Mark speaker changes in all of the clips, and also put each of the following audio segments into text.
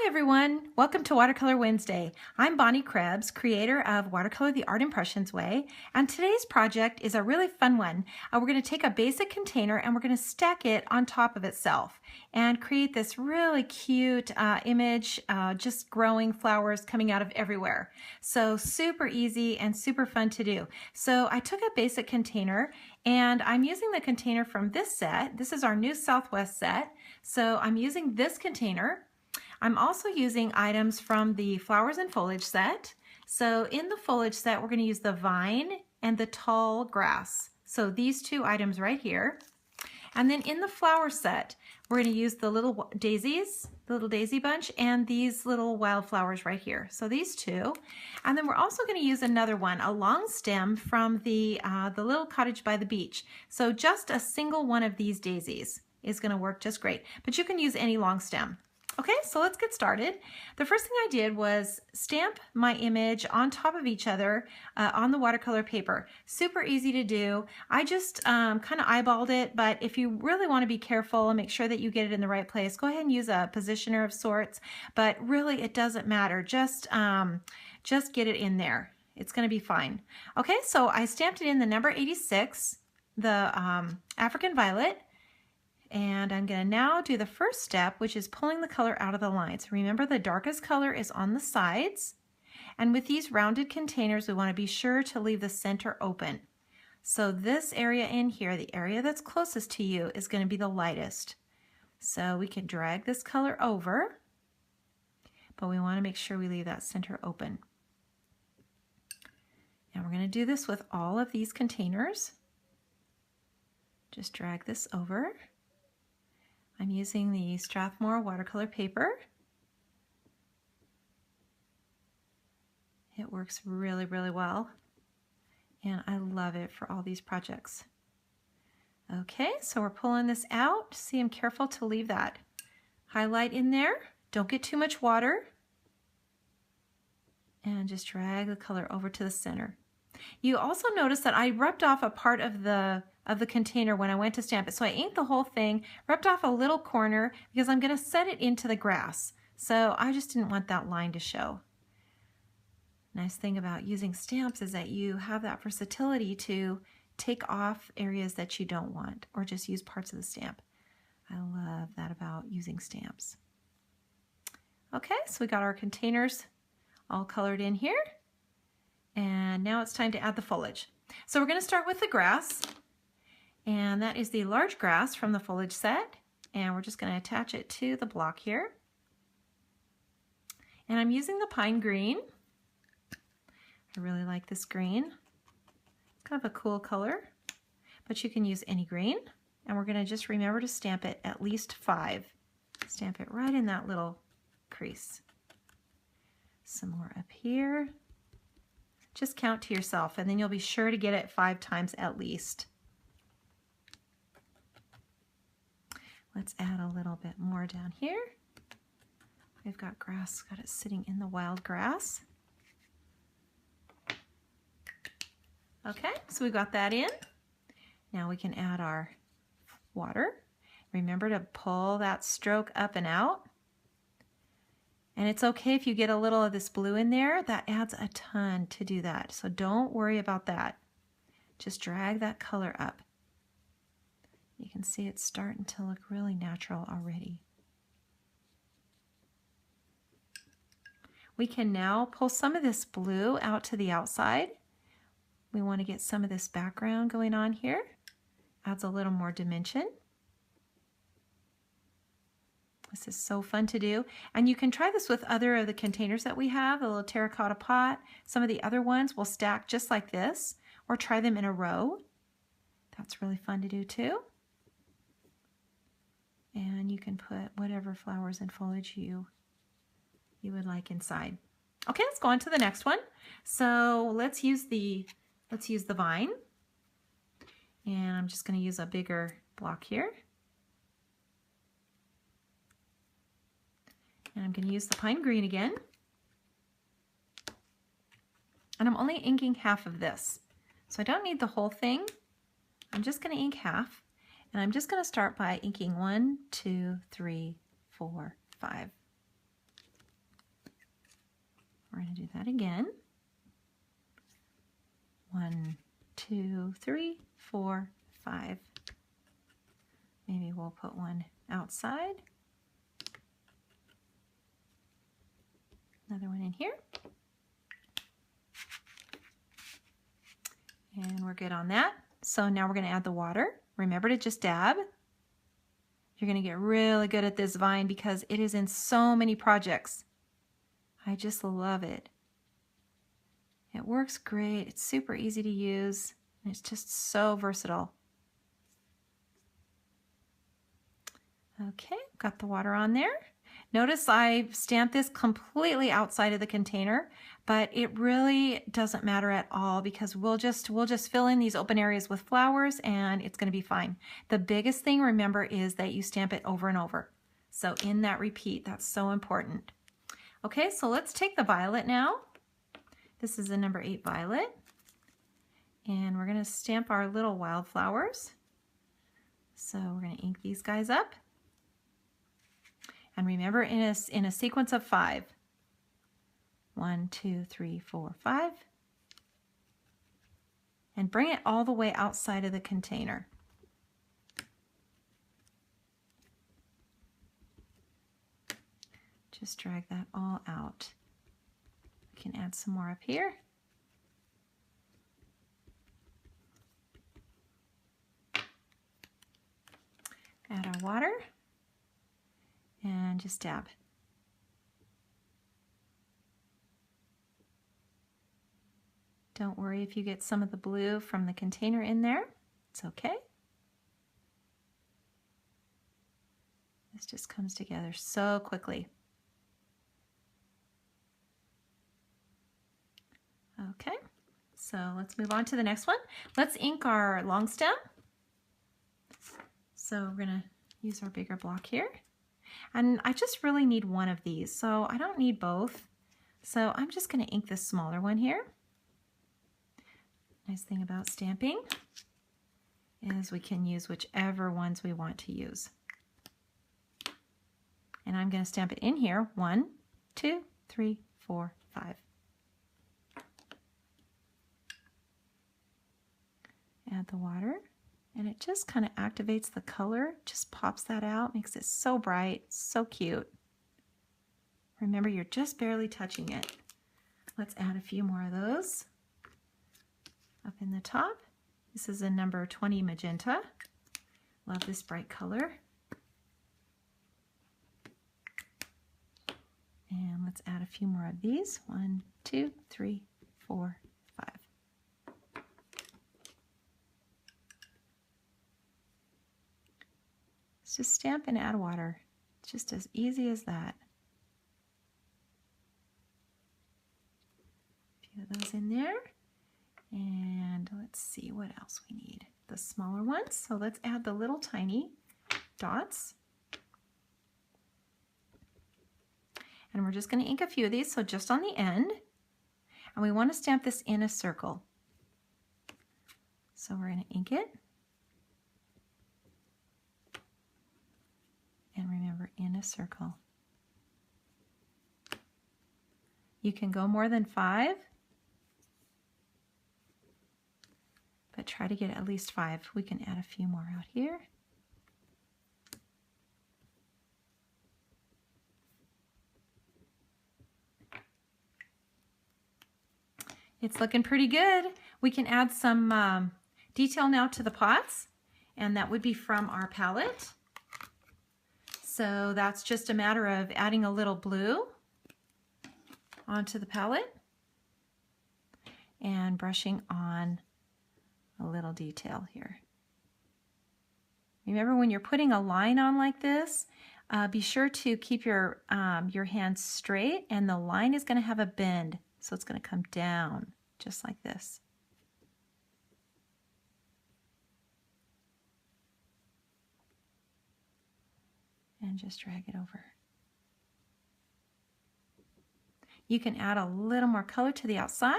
Speaker 1: Hi everyone, welcome to Watercolor Wednesday. I'm Bonnie Krebs, creator of Watercolor the Art Impressions Way, and today's project is a really fun one. We're going to take a basic container and we're going to stack it on top of itself and create this really cute image, just growing flowers coming out of everywhere. So super easy and super fun to do. So I took a basic container and I'm using the container from this set. This is our new Southwest set. So I'm using this container. I'm also using items from the Flowers and Foliage set. So in the foliage set, we're going to use the vine and the tall grass. So these two items right here. And then in the flower set, we're going to use the little daisies, the little daisy bunch, and these little wildflowers right here. So these two. And then we're also going to use another one, a long stem from the little cottage by the beach. So just a single one of these daisies is going to work just great. But you can use any long stem. Okay, so let's get started. The first thing I did was stamp my image on top of each other on the watercolor paper. Super easy to do. I just kind of eyeballed it, but if you really want to be careful and make sure that you get it in the right place, go ahead and use a positioner of sorts, but really it doesn't matter. Just get it in there. It's going to be fine. Okay, so I stamped it in the number 86, the African Violet. And I'm going to now do the first step, which is pulling the color out of the lines. Remember, the darkest color is on the sides. And with these rounded containers, we want to be sure to leave the center open. So this area in here, the area that's closest to you, is going to be the lightest. So we can drag this color over, but we want to make sure we leave that center open. And we're going to do this with all of these containers. Just drag this over. I'm using the Strathmore watercolor paper. It works really, really well, and I love it for all these projects. Okay, so we're pulling this out. See, I'm careful to leave that highlight in there. Don't get too much water. And just drag the color over to the center. You also notice that I rubbed off a part of the container when I went to stamp it. So I inked the whole thing, rubbed off a little corner because I'm going to set it into the grass. So I just didn't want that line to show. Nice thing about using stamps is that you have that versatility to take off areas that you don't want or just use parts of the stamp. I love that about using stamps. Okay, so we got our containers all colored in here. And now it's time to add the foliage. So we're going to start with the grass. And that is the large grass from the foliage set. And we're just going to attach it to the block here. And I'm using the pine green. I really like this green. It's kind of a cool color, but you can use any green. And we're going to just remember to stamp it at least 5. Stamp it right in that little crease. Some more up here. Just count to yourself, and then you'll be sure to get it 5 times at least. Let's add a little bit more down here. We've got grass, got it sitting in the wild grass. Okay, so we got that in. Now we can add our water. Remember to pull that stroke up and out. And it's okay if you get a little of this blue in there. That adds a ton to do that. So don't worry about that. Just drag that color up. You can see it's starting to look really natural already. We can now pull some of this blue out to the outside. We want to get some of this background going on here. Adds a little more dimension. This is so fun to do. And you can try this with other of the containers that we have, a little terracotta pot. Some of the other ones will stack just like this, or try them in a row. That's really fun to do too. And you can put whatever flowers and foliage you would like inside. Okay, let's go on to the next one. So let's use the vine. And I'm just going to use a bigger block here. And I'm going to use the pine green again. And I'm only inking half of this. So I don't need the whole thing. I'm just going to ink half. And I'm just going to start by inking 1, 2, 3, 4, 5. We're going to do that again. 1, 2, 3, 4, 5. Maybe we'll put one outside. Another one in here. And we're good on that. So now we're going to add the water. Remember to just dab. You're going to get really good at this vine because it is in so many projects. I just love it. It works great. It's super easy to use. And it's just so versatile. Okay, got the water on there. Notice I stamped this completely outside of the container, but it really doesn't matter at all because we'll just fill in these open areas with flowers and it's going to be fine. The biggest thing, remember, is that you stamp it over and over. So in that repeat, that's so important. Okay, so let's take the violet now. This is a number 8 violet. And we're going to stamp our little wildflowers. So we're going to ink these guys up. And remember, in a sequence of 5. 1, 2, 3, 4, 5. And bring it all the way outside of the container. Just drag that all out. We can add some more up here. Add our water. And just dab. Don't worry if you get some of the blue from the container in there. It's okay. This just comes together so quickly. Okay, so let's move on to the next one. Let's ink our long stem. So we're going to use our bigger block here. And I just really need one of these, so I don't need both. So I'm just going to ink this smaller one here. Nice thing about stamping is we can use whichever ones we want to use. And I'm going to stamp it in here. 1, 2, 3, 4, 5. Add the water. And it just kind of activates the color, just pops that out, makes it so bright, so cute. Remember, you're just barely touching it. Let's add a few more of those up in the top. This is a number 20 magenta. Love this bright color. And let's add a few more of these. 1, 2, 3, 4, 5. Just stamp and add water. It's just as easy as that. A few of those in there. And let's see what else we need. The smaller ones. So let's add the little tiny dots. And we're just going to ink a few of these, so just on the end. And we want to stamp this in a circle. So we're going to ink it. And remember, in a circle. You can go more than 5, but try to get at least 5. We can add a few more out here. It's looking pretty good. We can add some detail now to the pots, and that would be from our palette. So that's just a matter of adding a little blue onto the palette and brushing on a little detail here. Remember, when you're putting a line on like this, be sure to keep your hands straight, and the line is going to have a bend, so it's going to come down just like this. And just drag it over. You can add a little more color to the outside.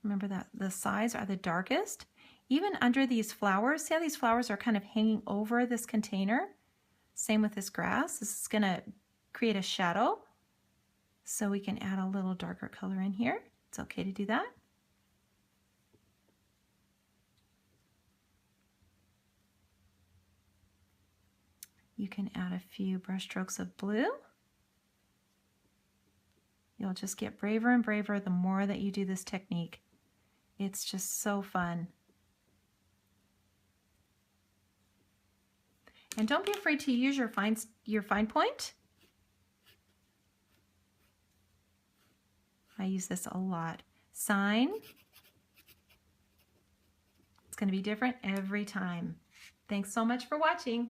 Speaker 1: Remember that the sides are the darkest. Even under these flowers, see how these flowers are kind of hanging over this container? Same with this grass. This is going to create a shadow. So we can add a little darker color in here. It's okay to do that. You can add a few brush strokes of blue. You'll just get braver and braver the more that you do this technique. It's just so fun. And don't be afraid to use your fine point. I use this a lot. Sign. It's going to be different every time. Thanks so much for watching.